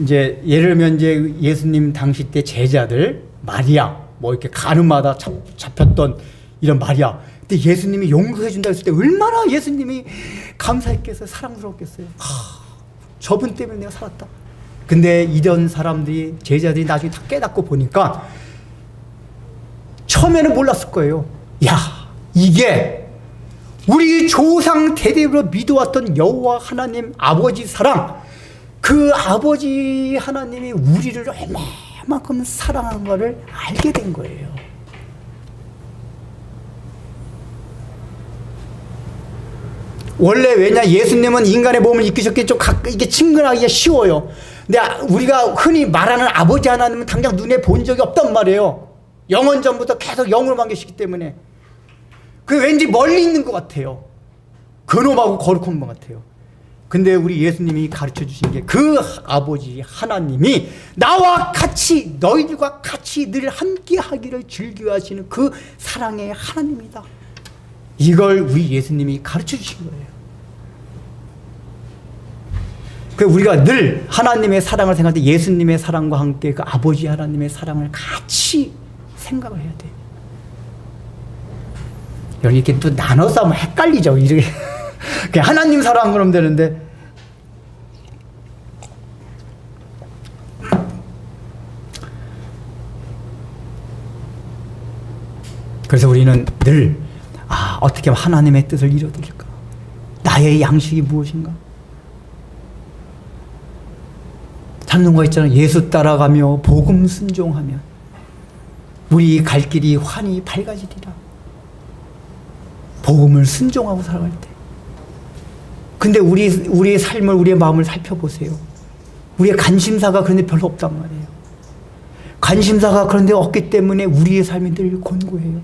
이제 예를 들면 이제 예수님 당시 때 제자들 마리아 이렇게 가늠하다 잡혔던 이런 마리아, 근데 예수님이 용서해 준다 했을 때 얼마나 예수님이 감사했겠어요. 사랑스럽겠어요. 저분 때문에 내가 살았다. 근데 이런 사람들이 제자들이 나중에 다 깨닫고 보니까 처음에는 몰랐을 거예요. 이게 우리 조상 대대로 믿어왔던 여호와 하나님 아버지 사랑, 그 아버지 하나님이 우리를 얼마만큼 사랑한 것을 알게 된 거예요. 원래 왜냐, 예수님은 인간의 몸을 입히셨기에 좀 이게 친근하기가 쉬워요. 근데 우리가 흔히 말하는 아버지 하나님은 당장 눈에 본 적이 없단 말이에요. 영원 전부터 계속 영으로만 계시기 때문에 그 왠지 멀리 있는 것 같아요. 근엄하고 거룩한 것 같아요. 근데 우리 예수님이 가르쳐 주신 게 그 아버지 하나님이 나와 같이 너희들과 같이 늘 함께 하기를 즐겨하시는 그 사랑의 하나님이다. 이걸 우리 예수님이 가르쳐 주신 거예요. 그 우리가 늘 하나님의 사랑을 생각할 때 예수님의 사랑과 함께 그 아버지 하나님의 사랑을 같이 생각을 해야 돼. 여기 이렇게 또 나눠서 하면 헷갈리죠. 이렇게 그냥 하나님 사랑 그러면 되는데, 그래서 우리는 늘 어떻게 하면 하나님의 뜻을 이루어드릴까? 나의 양식이 무엇인가? 찾는 거 있잖아요. 예수 따라가며 복음 순종하면 우리 갈 길이 환히 밝아지리라. 복음을 순종하고 살아갈 때. 근데 우리의 삶을, 우리의 마음을 살펴보세요. 우리의 관심사가 그런데 별로 없단 말이에요. 관심사가 그런데 없기 때문에 우리의 삶이 늘 곤고해요.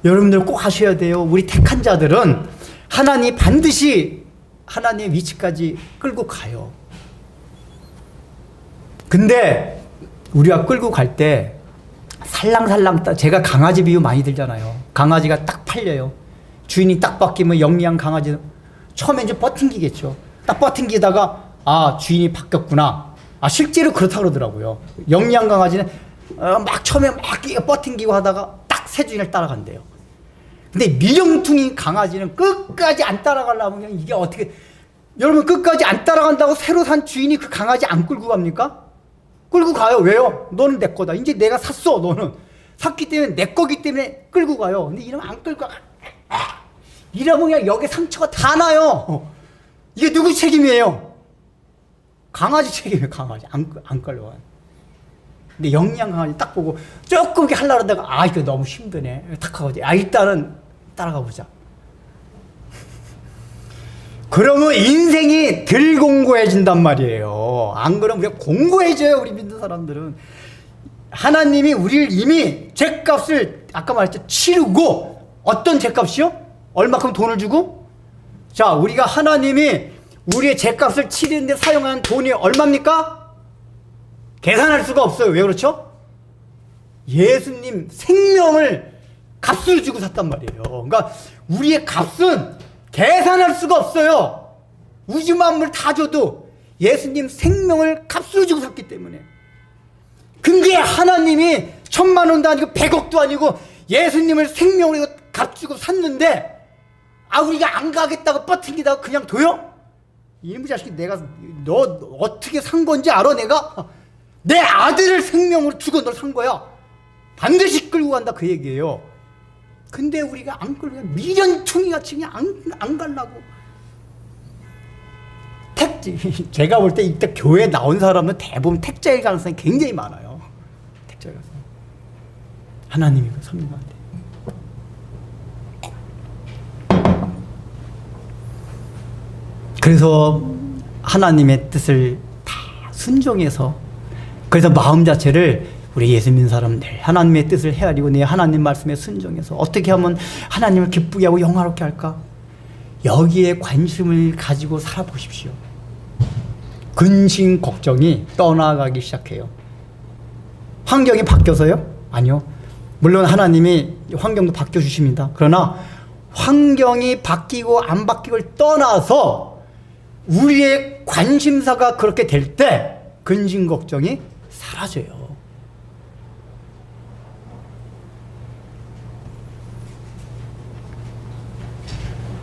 여러분들 꼭 하셔야 돼요. 우리 택한 자들은 하나님 반드시 하나님의 위치까지 끌고 가요. 근데 우리가 끌고 갈 때 살랑살랑, 제가 강아지 비유 많이 들잖아요. 강아지가 딱 팔려요. 주인이 딱 바뀌면 영리한 강아지 처음엔 좀 버팅기겠죠. 딱 버팅기다가 주인이 바뀌었구나. 실제로 그렇다 그러더라고요. 영리한 강아지는 막 처음에 막 버팅기고 하다가 딱 새 주인을 따라간대요. 근데 미령퉁이 강아지는 끝까지 안 따라가려면 이게 어떻게, 여러분 끝까지 안 따라간다고 새로 산 주인이 그 강아지 안 끌고 갑니까? 끌고 가요. 왜요? 너는 내 거다. 이제 내가 샀어. 너는 샀기 때문에 내 거기 때문에 끌고 가요. 근데 이러면 안 끌고 가. 이러면 그냥 여기 상처가 다 나요. 이게 누구 책임이에요? 강아지 책임이에요. 강아지 안 끌려가. 근데 영양 강아지 딱 보고 조금 이렇게 하려고 하다가 아 이거 너무 힘드네 탁 하고 아 일단은 따라가 보자. 그러면 인생이 덜 공고해진단 말이에요. 안 그러면 우리가 공고해져요. 우리 믿는 사람들은. 하나님이 우리를 이미 죗값을 아까 말했죠. 치르고 어떤 죗값이요? 얼마큼 돈을 주고? 자, 우리가 하나님이 우리의 죗값을 치르는데 사용한 돈이 얼마입니까? 계산할 수가 없어요. 왜 그렇죠? 예수님 생명을 값으로 주고 샀단 말이에요. 그러니까 우리의 값은 계산할 수가 없어요. 우주 만물 다 줘도 예수님 생명을 값으로 주고 샀기 때문에. 근데 하나님이 1,000만 원도 아니고 100억도 아니고 예수님을 생명으로 값 주고 샀는데 아 우리가 안 가겠다고 뻗팅기다가 그냥 둬요? 이놈의 자식이 내가 너 어떻게 산 건지 알아? 내가 내 아들을 생명으로 주고 널 산 거야. 반드시 끌고 간다 그 얘기예요. 근데 우리가 안 끌고 가 미련퉁이 같이 그냥 안 가려고. 제가 볼 때 이때 교회 나온 사람은 대부분 택자일 가능성이 굉장히 많아요. 택자일 가능성. 하나님이 그 성령한테. 그래서 하나님의 뜻을 다 순종해서 그래서 마음 자체를 우리 예수 믿는 사람들 하나님의 뜻을 헤아리고 내 하나님 말씀에 순종해서 어떻게 하면 하나님을 기쁘게 하고 영화롭게 할까? 여기에 관심을 가지고 살아보십시오. 근심 걱정이 떠나가기 시작해요. 환경이 바뀌어서요? 아니요. 물론 하나님이 환경도 바뀌어주십니다. 그러나 환경이 바뀌고 안 바뀌고를 떠나서 우리의 관심사가 그렇게 될 때 근심 걱정이 사라져요.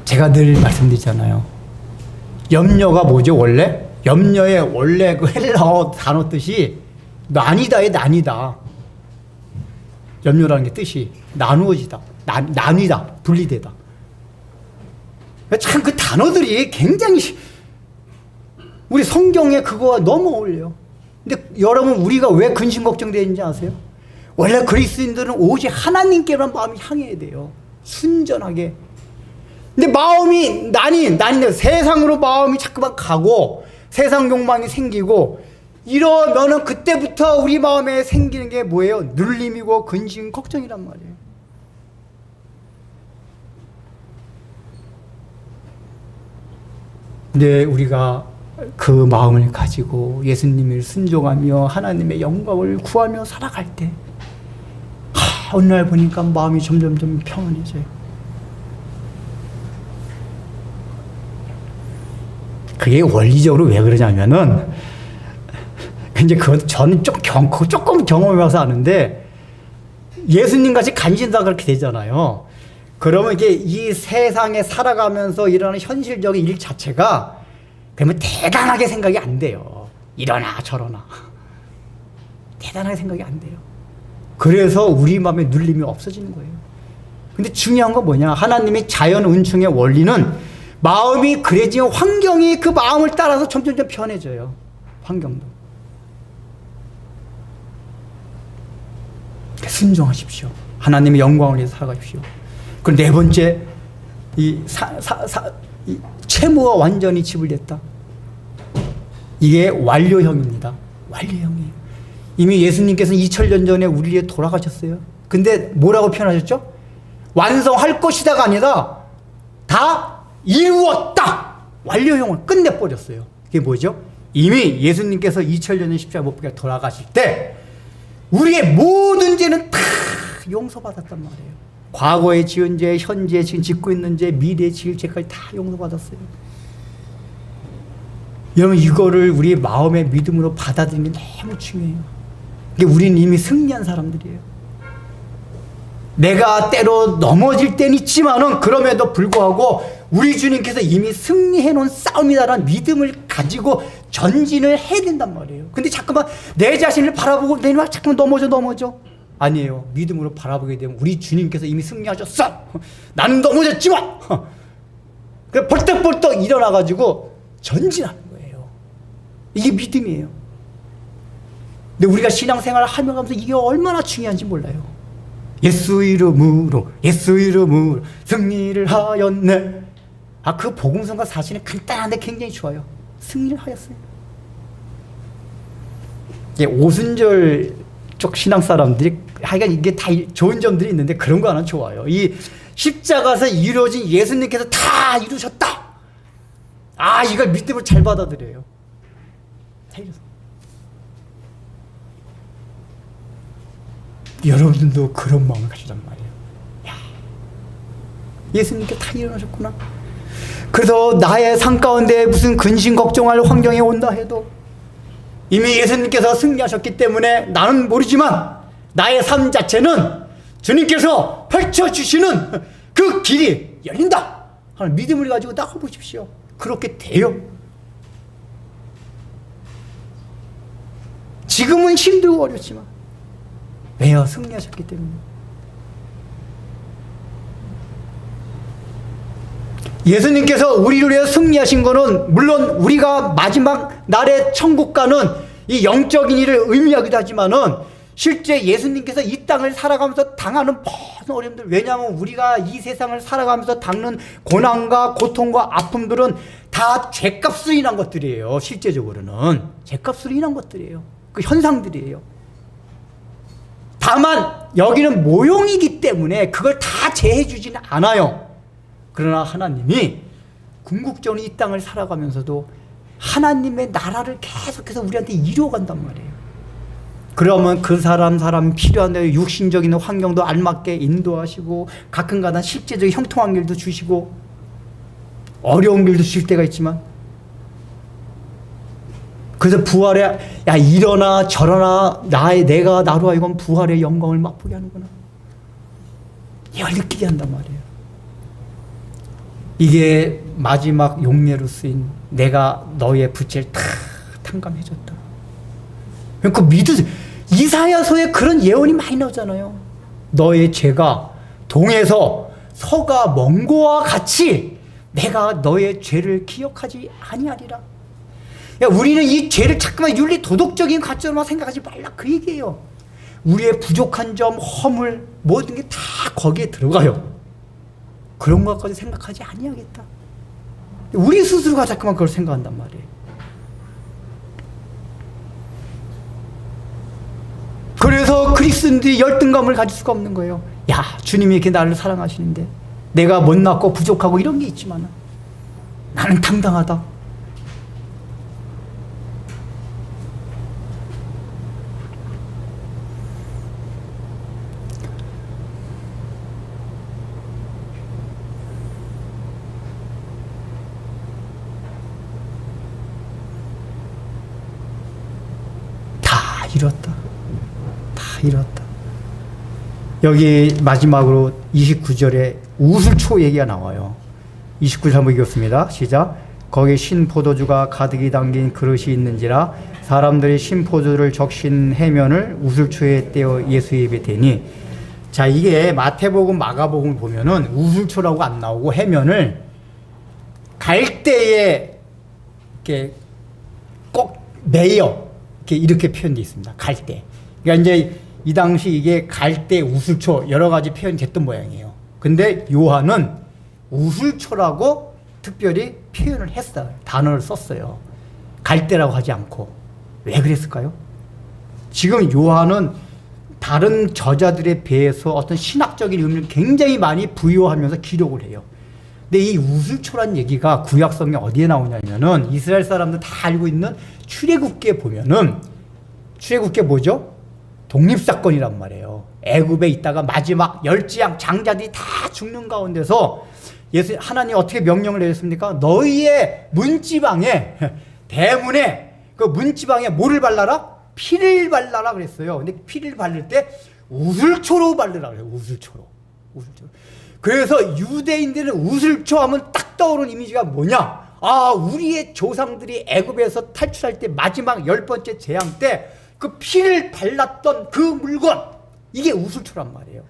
제가 늘 말씀드리잖아요. 염려가 뭐죠 원래? 염려의 원래 그 헬라어 단어 뜻이 난이다의 난이다. 염려라는 게 뜻이 나누어지다, 나뉘다, 분리되다. 참 그 단어들이 굉장히 우리 성경에 그거와 너무 어울려요. 근데 여러분 우리가 왜 근심 걱정되는지 아세요? 원래 그리스도인들은 오직 하나님께로만 마음이 향해야 돼요. 순전하게. 근데 마음이 난이 세상으로 마음이 자꾸만 가고 세상 욕망이 생기고 이러면은 그때부터 우리 마음에 생기는 게 뭐예요? 눌림이고 근심 걱정이란 말이에요. 근데 우리가 그 마음을 가지고 예수님을 순종하며 하나님의 영광을 구하며 살아갈 때 어느 날 보니까 마음이 점점 평안해져요. 그게 원리적으로 왜 그러냐면은 이제 그건 저는 조금 경험해봐서 아는데 예수님 같이 간신사 그렇게 되잖아요. 그러면 이게 이 세상에 살아가면서 일어나는 현실적인 일 자체가 그러면 대단하게 생각이 안 돼요. 이러나 저러나 대단하게 생각이 안 돼요. 그래서 우리 마음에 눌림이 없어지는 거예요. 근데 중요한 건 뭐냐? 하나님의 자연 운충의 원리는 마음이 그래지면 환경이 그 마음을 따라서 점점 편해져요. 환경도. 순종하십시오. 하나님의 영광을 위해서 살아가십시오. 그리고 네 번째, 이 채무가 완전히 지불됐다. 이게 완료형입니다. 완료형이에요. 이미 예수님께서는 2000년 전에 우리 위해 돌아가셨어요. 근데 뭐라고 표현하셨죠? 완성할 것이다가 아니라 다 이루었다! 완료형을 끝내버렸어요. 그게 뭐죠? 이미 예수님께서 2000년 십자가 못 박혀 돌아가실 때 우리의 모든 죄는 다 용서받았단 말이에요. 과거에 지은 죄, 현재 지금 짓고 있는 죄, 미래에 지을 죄까지 다 용서받았어요. 여러분 이거를 우리의 마음의 믿음으로 받아들이는 게 너무 중요해요. 우리는 이미 승리한 사람들이에요. 내가 때로 넘어질 때는 있지만은 그럼에도 불구하고 우리 주님께서 이미 승리해 놓은 싸움이다라는 믿음을 가지고 전진을 해야 된단 말이에요. 근데 자꾸만 내 자신을 바라보고 내가 자꾸만 넘어져. 아니에요. 믿음으로 바라보게 되면 우리 주님께서 이미 승리하셨어. 나는 넘어졌지만 그래서 벌떡벌떡 일어나가지고 전진하는 거예요. 이게 믿음이에요. 근데 우리가 신앙생활을 하면서 이게 얼마나 중요한지 몰라요. 예수 이름으로 승리를 하였네. 그 복음성가 사실은 간단한데 굉장히 좋아요. 승리를 하였어요. 오순절 쪽 신앙 사람들이 하여간 이게 다 좋은 점들이 있는데 그런 거 하나 좋아요. 이 십자가에서 이루어진 예수님께서 다 이루셨다. 이걸 믿음을 잘 받아들여요. 다 이루셨어. 여러분들도 그런 마음을 가지란 말이에요. 예수님께 다 일어나셨구나. 그래서 나의 삶 가운데 무슨 근심 걱정할 환경이 온다 해도 이미 예수님께서 승리하셨기 때문에 나는 모르지만 나의 삶 자체는 주님께서 펼쳐주시는 그 길이 열린다 하는 믿음을 가지고 나가보십시오. 그렇게 돼요. 지금은 힘들고 어렵지만 왜요? 승리하셨기 때문에. 예수님께서 우리를 위해 승리하신 것은 물론 우리가 마지막 날의 천국 가는 이 영적인 일을 의미하기도 하지만은 실제 예수님께서 이 땅을 살아가면서 당하는 모든 어려움들, 왜냐하면 우리가 이 세상을 살아가면서 당하는 고난과 고통과 아픔들은 다 죄값으로 인한 것들이에요. 실제적으로는 죄값으로 인한 것들이에요. 그 현상들이에요. 다만 여기는 모형이기 때문에 그걸 다 제해 주지는 않아요. 그러나 하나님이 궁극적으로 이 땅을 살아가면서도 하나님의 나라를 계속해서 우리한테 이루어간단 말이에요. 그러면 그 사람 필요한 대로 육신적인 환경도 알맞게 인도하시고 가끔가다 실제적인 형통한 길도 주시고 어려운 길도 주실 때가 있지만, 그래서 부활에 일어나 저러나 내가 나로 하여금 부활의 영광을 맛보게 하는구나, 이걸 느끼게 한단 말이에요. 이게 마지막 용례로 쓰인 내가 너의 부채를 다 탕감해줬다. 그러니까 믿으세요. 이사야서에 그런 예언이 많이 나오잖아요. 너의 죄가 동에서 서가 먼 거와 같이 내가 너의 죄를 기억하지 아니하리라. 우리는 이 죄를 자꾸만 윤리 도덕적인 관점으로 생각하지 말라, 그 얘기예요. 우리의 부족한 점, 허물, 모든 게 다 거기에 들어가요. 그런 것까지 생각하지 아니하겠다. 우리 스스로가 자꾸만 그걸 생각한단 말이에요. 그래서 그리스도인들이 열등감을 가질 수가 없는 거예요. 주님이 이렇게 나를 사랑하시는데 내가 못났고 부족하고 이런 게 있지만 나는 당당하다. 이뤘다. 여기 마지막으로 29절에 우슬초 얘기가 나와요. 29절 한번 읽겠습니다. 시작. 거기 신포도주가 가득히 담긴 그릇이 있는지라 사람들이 신포도주를 적신 해면을 우슬초에 떼어 예수의 입에 대니. 자, 이게 마태복음 마가복음 보면은 우슬초라고 안 나오고 해면을 갈대에 이렇게 꼭 매여 이렇게 표현되어 있습니다. 갈대. 그러니까 이제 이 당시 이게 갈대, 우슬초 여러 가지 표현이 됐던 모양이에요. 근데 요한은 우슬초라고 특별히 표현을 했어요. 단어를 썼어요. 갈대라고 하지 않고. 왜 그랬을까요? 지금 요한은 다른 저자들에 비해서 어떤 신학적인 의미를 굉장히 많이 부여하면서 기록을 해요. 근데 이 우슬초란 얘기가 구약성경에 어디에 나오냐면은 이스라엘 사람들 다 알고 있는 출애굽기에 보면은, 출애굽기 뭐죠? 독립사건이란 말이에요. 애굽에 있다가 마지막 열지양 장자들이 다 죽는 가운데서 하나님 어떻게 명령을 내렸습니까? 너희의 문지방에, 대문에, 그 문지방에 뭐를 발라라? 피를 발라라 그랬어요. 근데 피를 바를 때 우슬초로 바르라 그래요. 우슬초로. 그래서 유대인들은 우슬초 하면 딱 떠오르는 이미지가 뭐냐? 우리의 조상들이 애굽에서 탈출할 때 마지막 10번째 재앙 때 그 피를 발랐던 그 물건, 이게 우슬초란 말이에요.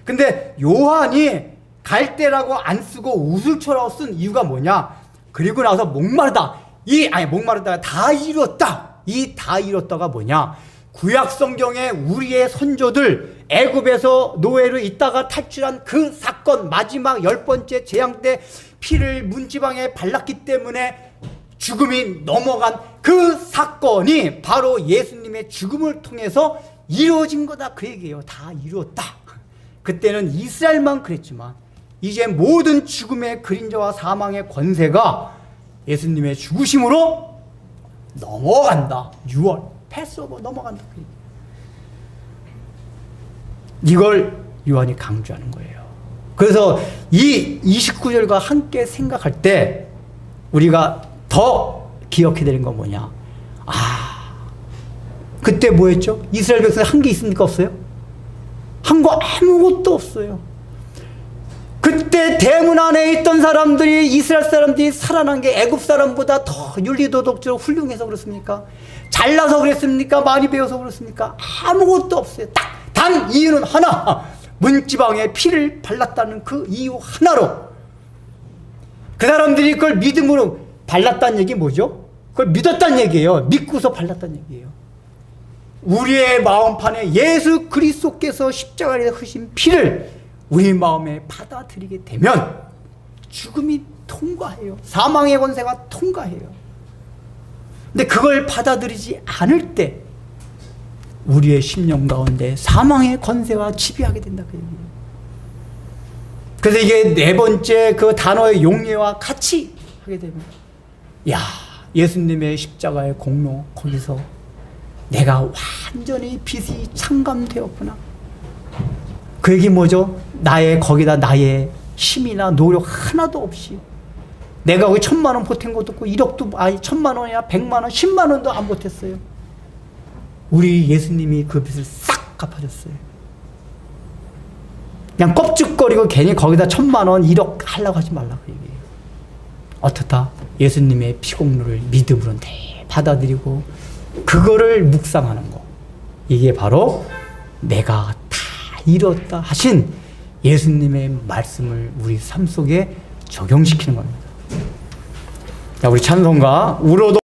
근데 요한이 갈대라고 안 쓰고 우슬초라고 쓴 이유가 뭐냐? 그리고 나서 목마르다가 다 이뤘다. 이 다 이뤘다가 뭐냐? 구약 성경에 우리의 선조들 애굽에서 노예로 있다가 탈출한 그 사건, 마지막 10번째 재앙 때 피를 문지방에 발랐기 때문에 죽음이 넘어간 그 사건이 바로 예수님의 죽음을 통해서 이루어진 거다, 그 얘기예요. 다 이루었다. 그때는 이스라엘만 그랬지만 이제 모든 죽음의 그림자와 사망의 권세가 예수님의 죽으심으로 넘어간다. 6월 패스오버 넘어간다. 이걸 요한이 강조하는 거예요. 그래서 이 29절과 함께 생각할 때 우리가 더 기억해야 되는 건 뭐냐? 그때 뭐 했죠? 이스라엘 백성이 한 게 있습니까? 없어요? 한 거 아무것도 없어요. 그때 대문 안에 있던 사람들이, 이스라엘 사람들이 살아난 게 애굽 사람보다 더 윤리도덕적으로 훌륭해서 그렇습니까? 잘나서 그랬습니까? 많이 배워서 그렇습니까? 아무것도 없어요. 단 이유는 하나, 문지방에 피를 발랐다는 그 이유 하나로 그 사람들이 그걸 믿음으로 발랐다는 얘기 뭐죠? 그걸 믿었다는 얘기예요. 믿고서 발랐다는 얘기예요. 우리의 마음판에 예수 그리스도께서 십자가에 흐신 피를 우리 마음에 받아들이게 되면 죽음이 통과해요. 사망의 권세가 통과해요. 근데 그걸 받아들이지 않을 때 우리의 심령 가운데 사망의 권세가 지배하게 된다, 그 얘기예요. 그래서 이게 네 번째 그 단어의 용례와 같이 하게 되면, 야, 예수님의 십자가의 공로, 거기서 내가 완전히 빛이 창감되었구나. 그 얘기 뭐죠? 거기다 나의 힘이나 노력 하나도 없이, 내가 거기 1,000만 원 보탠 것도 없고 1억도, 1,000만 원이야 100만 원 10만 원도 안 보탰어요. 우리 예수님이 그 빚을 싹 갚아줬어요. 그냥 껍죽거리고 괜히 거기다 1,000만 원 1억 하려고 하지 말라고 얘기해요. 어떻다? 예수님의 피공로를 믿음으로 받아들이고 그거를 묵상하는 거, 이게 바로 내가 다 이뤘다 하신 예수님의 말씀을 우리 삶 속에 적용시키는 겁니다. 자, 우리 찬송가 울어도